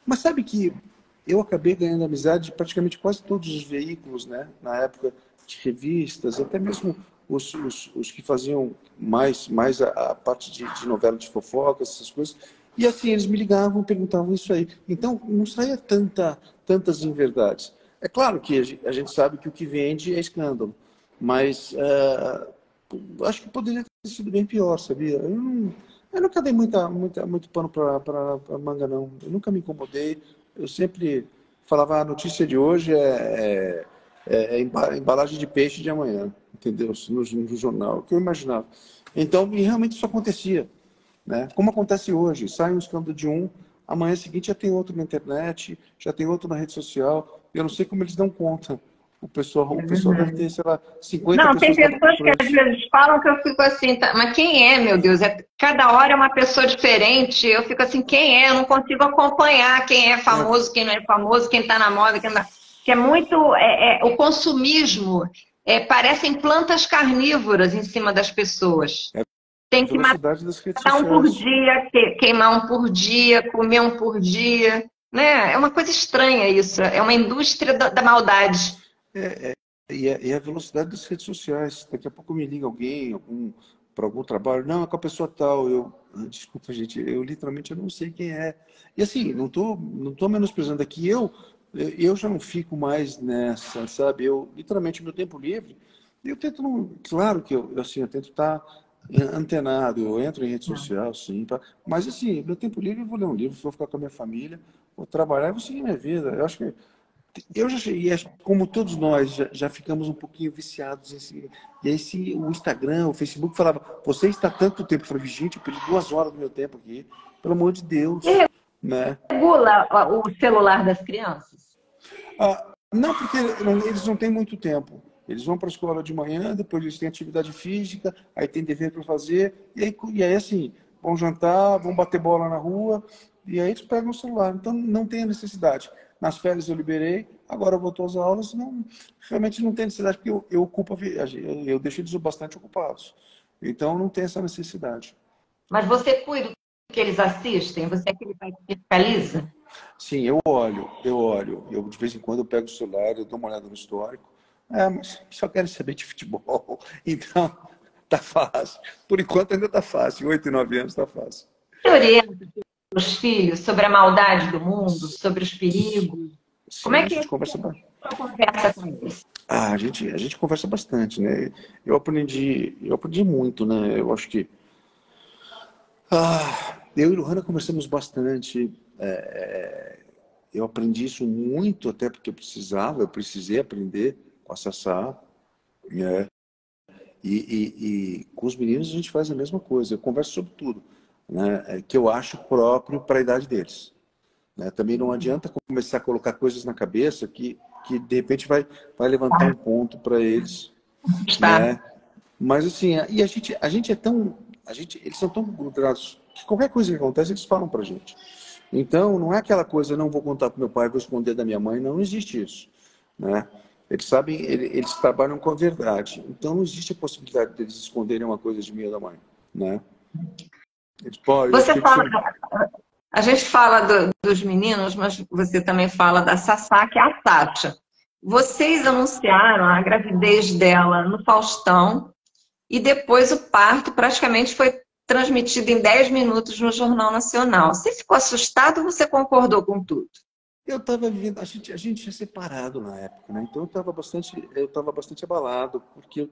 Mas sabe que eu acabei ganhando amizade de praticamente quase todos os veículos, né? Na época de revistas, até mesmo os que faziam mais a parte de novela de fofocas, essas coisas. E assim, eles me ligavam, perguntavam isso aí. Então, não saía tantas inverdades. É claro que a gente sabe que o que vende é escândalo, mas acho que poderia ter sido bem pior, sabia? Eu nunca dei muito pano para manga, não. Eu nunca me incomodei. Eu sempre falava, a notícia de hoje é embalagem de peixe de amanhã, entendeu? No jornal, o que eu imaginava. Então, e realmente isso acontecia, né? Como acontece hoje, sai um escândalo de um, amanhã seguinte já tem outro na internet, já tem outro na rede social. Eu não sei como eles dão conta. O pessoal deve ter, sei lá, 50 Não, tem pessoas pessoas que às vezes falam que eu fico assim, tá, mas quem é, meu Deus? Cada hora é uma pessoa diferente. Eu fico assim, quem é? Eu não consigo acompanhar quem é famoso, quem não é famoso, quem está na moda, quem não. Que é muito. O consumismo parecem plantas carnívoras em cima das pessoas. Tem que velocidade das redes matar um por sociais. dia, queimar um por dia, comer um por dia. Né? É uma coisa estranha isso. É uma indústria da maldade. E a velocidade das redes sociais. Daqui a pouco me liga alguém para algum trabalho. Não, é com a pessoa tal. Desculpa, gente, eu literalmente eu não sei quem é. E assim, não tô menosprezando aqui. Eu já não fico mais nessa, sabe? Eu, literalmente, meu tempo livre, eu tento, claro que eu tento estar antenado. Eu entro em rede social, sim. Mas assim, meu tempo livre, eu vou ler um livro, vou ficar com a minha família, vou trabalhar e vou seguir minha vida. Eu acho que eu já cheguei, como todos nós, já ficamos um pouquinho viciados. E aí, se o Instagram, o Facebook falava, você está tanto tempo, eu falei, gente, eu perdi 2 horas do meu tempo aqui, pelo amor de Deus, E né? regula o celular das crianças? Não, porque eles não têm muito tempo. Eles vão para a escola de manhã, depois eles têm atividade física, aí tem dever para fazer, e aí assim, vão jantar, vão bater bola na rua, e aí eles pegam o celular. Então não tem a necessidade. Nas férias eu liberei, agora voltou às aulas, realmente não tem necessidade, porque eu ocupo a viagem, eu deixo eles bastante ocupados. Então não tem essa necessidade. Mas você cuida do que eles assistem? Você é aquele pai que fiscaliza? Sim, eu olho. Eu, de vez em quando, eu pego o celular, eu dou uma olhada no histórico. Mas só quero saber de futebol. Então, tá fácil. Por enquanto ainda tá fácil. 8 e 9 anos tá fácil. Você orienta os filhos sobre a maldade do mundo, sobre os perigos? Como Sim, é a que é gente conversa bastante. a conversa com eles? A gente conversa bastante, né? Eu aprendi muito, né? Eu acho que eu e Lohana conversamos bastante. Eu aprendi isso muito, até porque eu precisei aprender com a Sassá, né? E com os meninos a gente faz a mesma coisa. Eu converso sobre tudo, né? Que eu acho próprio para a idade deles, né? Também não adianta começar a colocar coisas na cabeça que de repente vai levantar um ponto para eles, Está. né? Mas assim, e a gente é tão, eles são tão grudados que qualquer coisa que acontece eles falam para gente. Então não é aquela coisa, não vou contar para meu pai, vou esconder da minha mãe, não existe isso, né? Eles sabem, eles trabalham com a verdade. Então não existe a possibilidade deles esconderem uma coisa de mim ou da mãe, né? Eles podem, eu Você sei que fala, você... a gente fala dos meninos, mas você também fala da Sassá, que é a Tati. Vocês anunciaram a gravidez dela no Faustão e depois o parto praticamente foi transmitido em 10 minutos no Jornal Nacional. Você ficou assustado ou você concordou com tudo? Eu estava vivendo, a gente tinha separado na época, né? Então eu estava bastante abalado, porque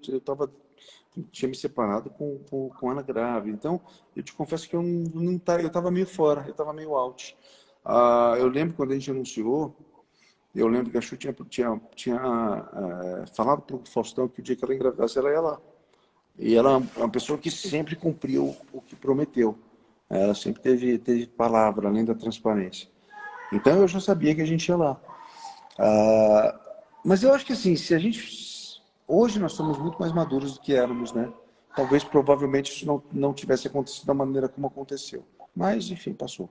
tinha me separado com Ana grávida. Então, eu te confesso que eu estava meio fora, eu estava meio out. Eu lembro quando a gente anunciou, eu lembro que a Chu tinha falado para o Faustão que o dia que ela engravidasse, ela ia lá. E ela é uma pessoa que sempre cumpriu o que prometeu. Ela sempre teve palavra, além da transparência. Então eu já sabia que a gente ia lá. Mas eu acho que assim, se a gente... Hoje nós somos muito mais maduros do que éramos, né? Talvez, provavelmente, isso não tivesse acontecido da maneira como aconteceu. Mas, enfim, passou.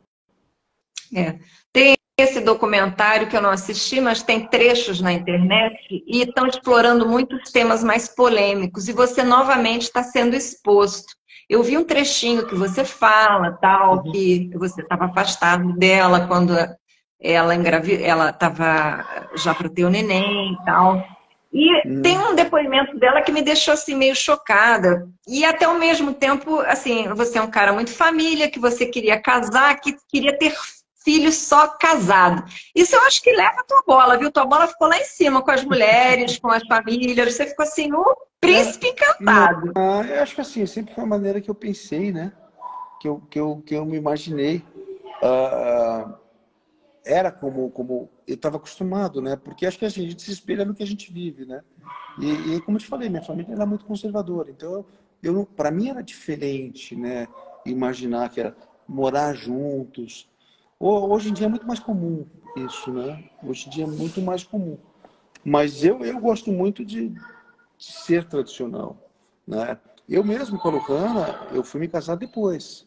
Tem esse documentário que eu não assisti, mas tem trechos na internet e estão explorando muitos temas mais polêmicos. E você novamente está sendo exposto. Eu vi um trechinho que você fala, tal, que você estava afastado dela quando ela estava já para ter o neném e tal. E tem um depoimento dela que me deixou assim meio chocada. E até ao mesmo tempo, assim, você é um cara muito família, que você queria casar, que queria ter filhos só casado. Isso eu acho que leva a tua bola, viu? Tua bola ficou lá em cima com as mulheres, com as famílias. Você ficou assim, o príncipe encantado. Eu acho que assim, sempre foi a maneira que eu pensei, né? Que eu me imaginei. Era como eu estava acostumado, né? Porque acho que assim, a gente se espelha no que a gente vive, né? E como eu te falei, minha família era muito conservadora. Então, para mim era diferente, né? Imaginar que era morar juntos. Hoje em dia é muito mais comum isso, né? Hoje em dia é muito mais comum. Mas eu gosto muito de ser tradicional, né? Eu mesmo, com a Lohana, eu fui me casar depois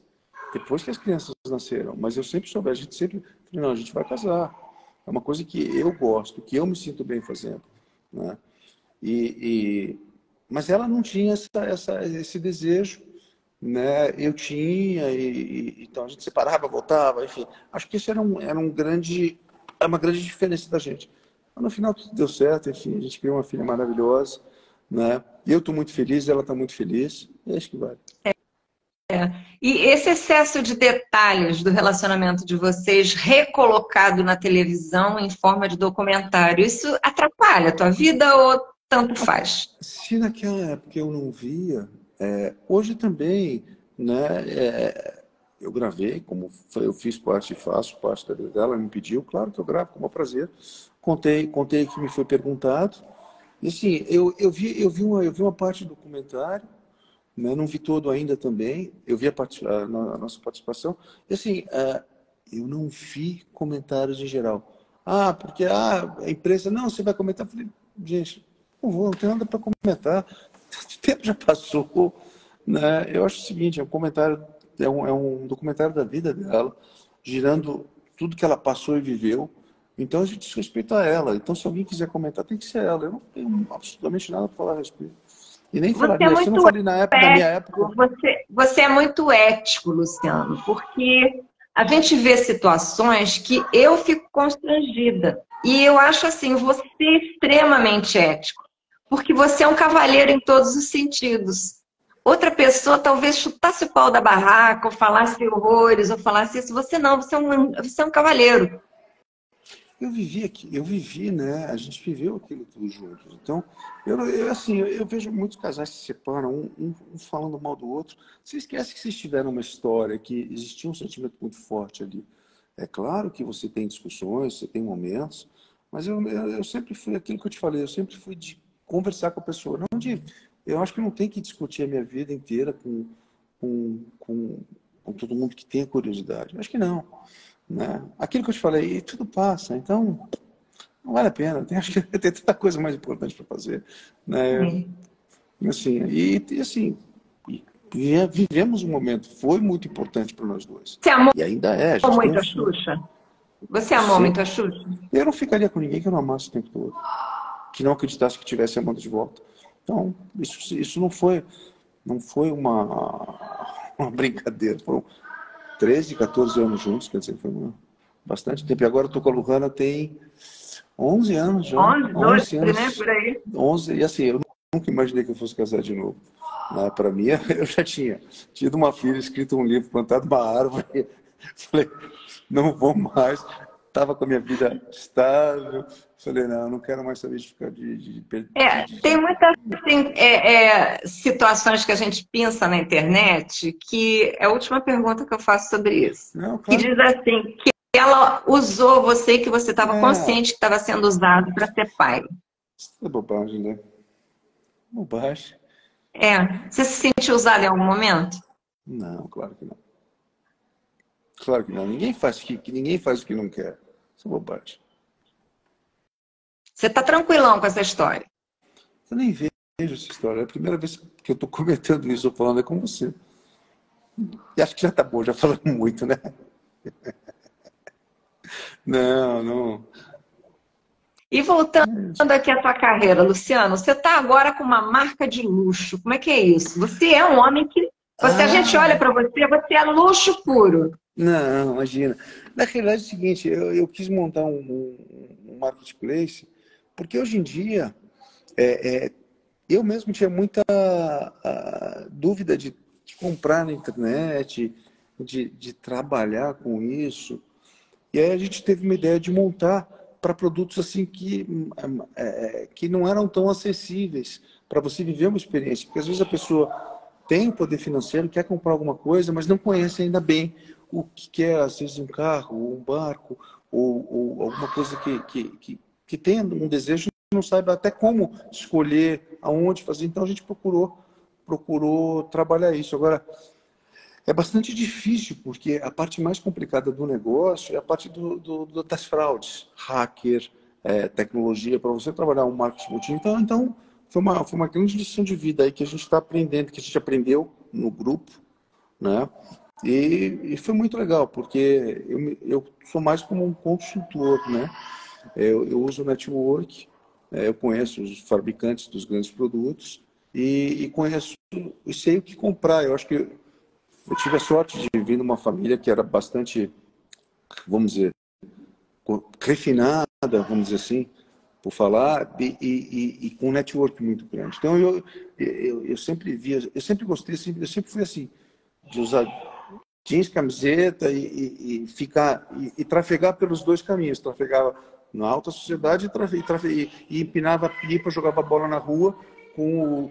que as crianças nasceram. Mas eu sempre soube, a gente sempre falei, não, a gente vai casar. É uma coisa que eu gosto, que eu me sinto bem fazendo, né? Mas ela não tinha esse desejo, né? Eu tinha, então a gente separava, voltava, enfim. Acho que isso era uma grande diferença da gente. Mas no final tudo deu certo, enfim, a gente criou uma filha maravilhosa, né? Eu estou muito feliz, ela está muito feliz, e é isso que vale. E esse excesso de detalhes do relacionamento de vocês recolocado na televisão em forma de documentário, isso atrapalha a tua vida ou tanto faz? Se naquela época eu não via, hoje também, né? Eu gravei, eu fiz parte e faço parte da vida dela, ela me pediu, claro que eu gravo com o maior prazer. Contei que me foi perguntado. E assim, eu vi uma parte do documentário, né? Não vi todo ainda também. Eu vi a nossa participação. E assim, eu não vi comentários em geral. Porque a empresa, não, você vai comentar. Eu falei, gente, não vou, não tem nada para comentar. O tempo já passou, né? Eu acho o seguinte, é um documentário da vida dela, girando tudo que ela passou e viveu. Então a gente desrespeita ela. Então se alguém quiser comentar, tem que ser ela. Eu não tenho absolutamente nada para falar a respeito. E nem Você é falaria. Se eu não muito falei na minha época. ético, você é muito ético, Luciano, porque a gente vê situações que eu fico constrangida. E eu acho assim, você é extremamente ético, porque você é um cavalheiro em todos os sentidos. Outra pessoa talvez chutasse o pau da barraca, ou falasse horrores, ou falasse isso. Você não, você é um cavalheiro. Eu vivi, né? A gente viveu aquilo tudo juntos. Então, assim, eu vejo muitos casais se separam, um falando mal do outro. Você esquece que vocês tiveram uma história, que existia um sentimento muito forte ali. É claro que você tem discussões, você tem momentos, mas eu sempre fui aquilo que eu te falei, eu sempre fui de conversar com a pessoa. Não de, eu acho que não tem que discutir a minha vida inteira com, com, com todo mundo que tenha curiosidade. Eu acho que não. Né? Aquilo que eu te falei, tudo passa, então não vale a pena. Acho que tem tanta coisa mais importante para fazer. Né? Assim, assim, vivemos um momento, foi muito importante para nós dois. Você amou E ainda é, a gente tem muito um a filho. Xuxa? Você amou muito a Xuxa? Eu não ficaria com ninguém que eu não amasse o tempo todo, que não acreditasse que tivesse amando de volta. Então, isso não foi uma brincadeira. Foram 13, 14 anos juntos, quer dizer, foi bastante tempo. E agora eu tô com a Lohana tem 11 anos já. 11, 12, 11 né? anos. Por aí. 11, e assim, eu nunca imaginei que eu fosse casar de novo. Né? Para mim, eu já tinha tido uma filha, escrito um livro, plantado uma árvore. Falei, não vou mais. Estava com a minha vida estável. Falei, não quero mais saber de ficar Tem muitas assim, situações que a gente pensa na internet que é a última pergunta que eu faço sobre isso. Não, Que claro. diz assim, que ela usou você e que você estava consciente que estava sendo usado para ser pai. Isso é bobagem, né? Bobagem. Você se sentiu usado em algum momento? Não, claro que não. Claro que não. Ninguém faz o que não quer. bobagem. Você está tranquilão com essa história? Eu nem vejo essa história. É a primeira vez que eu estou comentando isso, falando é com você. E acho que já tá bom, já falando muito, né? Não, não. E voltando aqui à tua carreira, Luciano, você está agora com uma marca de luxo. Como é que é isso? Você é um homem que... a gente olha para você, você é luxo puro. Não, imagina. Na realidade é o seguinte, eu quis montar um marketplace, porque hoje em dia eu mesmo tinha muita dúvida de comprar na internet, de trabalhar com isso. E aí a gente teve uma ideia de montar para produtos assim que não eram tão acessíveis para você viver uma experiência. Porque às vezes a pessoa tem o poder financeiro, quer comprar alguma coisa, mas não conhece ainda bem o que é, às vezes, um carro, ou um barco, ou alguma coisa que tenha um desejo e não saiba até como escolher, aonde fazer. Então a gente procurou trabalhar isso. Agora, é bastante difícil, porque a parte mais complicada do negócio é a parte das fraudes. Hacker, tecnologia, para você trabalhar um marketing multinível. Então foi uma grande lição de vida aí que a gente está aprendendo, que a gente aprendeu no grupo, né? E foi muito legal, porque eu sou mais como um consultor, né? Eu uso o network, eu conheço os fabricantes dos grandes produtos e conheço e sei o que comprar. Eu acho que eu tive a sorte de vir numa família que era bastante, vamos dizer, refinada, vamos dizer assim, por falar, e com um network muito grande. Então eu sempre via, eu sempre gostei, eu sempre fui assim, de usar jeans, camiseta e ficar e trafegar pelos dois caminhos. Trafegava na alta sociedade e empinava pipa, jogava bola na rua com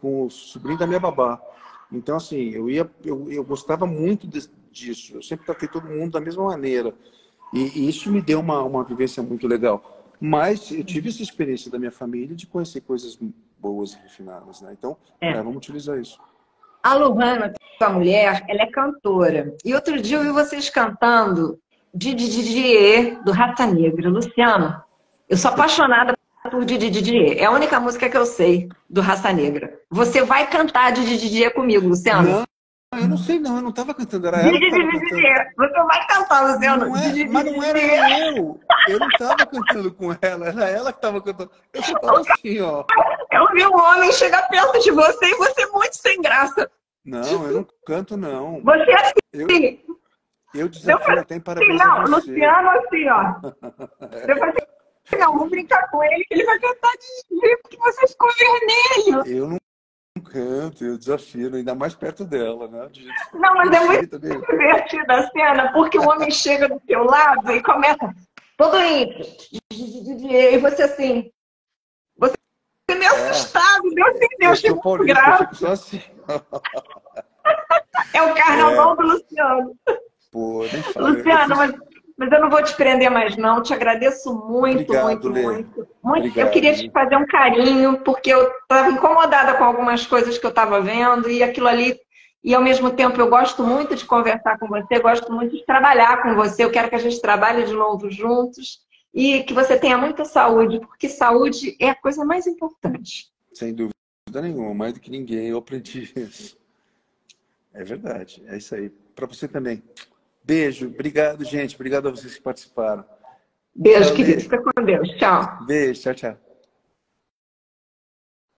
o sobrinho da minha babá. Então, assim, eu gostava muito disso. Eu sempre tratei todo mundo da mesma maneira. E isso me deu uma vivência muito legal. Mas eu tive essa experiência da minha família de conhecer coisas boas e refinadas, né? Então, vamos utilizar isso. A Lohana, sua mulher, ela é cantora. E outro dia eu vi vocês cantando Didi do Raça Negra. Luciano, eu sou apaixonada por Didi. É a única música que eu sei do Raça Negra. Você vai cantar Didi comigo, Luciano? Não, eu não sei não, eu não estava cantando, era ela que estava cantando. Você vai cantar, Luciano. Mas não era eu não estava cantando com ela, era ela que estava cantando. Eu só estava assim, ó. Eu vi um homem chegar perto de você e você muito sem graça. Não, eu não canto, não. Você assim. Eu desafio até em parabéns não, a você. Luciano assim, ó. Eu falei assim, não, vou brincar com ele que ele vai cantar de porque você ficou vermelho. Eu não canto, eu desafio, ainda mais perto dela, né? Não, mas é muito divertida a cena, porque o homem chega do seu lado e começa todo íntimo. E você assim, você meio assustado, Deus tem Deus, eu sou paulista, eu fico só assim. É o carnaval do Luciano. Pô, nem fala. Luciano, mas eu não vou te prender mais não, te agradeço muito, Obrigado, muito. Obrigado, eu queria te fazer um carinho, porque eu estava incomodada com algumas coisas que eu estava vendo, e aquilo ali, e ao mesmo tempo eu gosto muito de conversar com você, gosto muito de trabalhar com você, eu quero que a gente trabalhe de novo juntos, e que você tenha muita saúde, porque saúde é a coisa mais importante. Sem dúvida nenhuma, mais do que ninguém, eu aprendi isso. É verdade, é isso aí. Para você também. Beijo, obrigado, gente. Obrigado a vocês que participaram. Beijo, querido. Fica com Deus. Tchau. Beijo, tchau, tchau.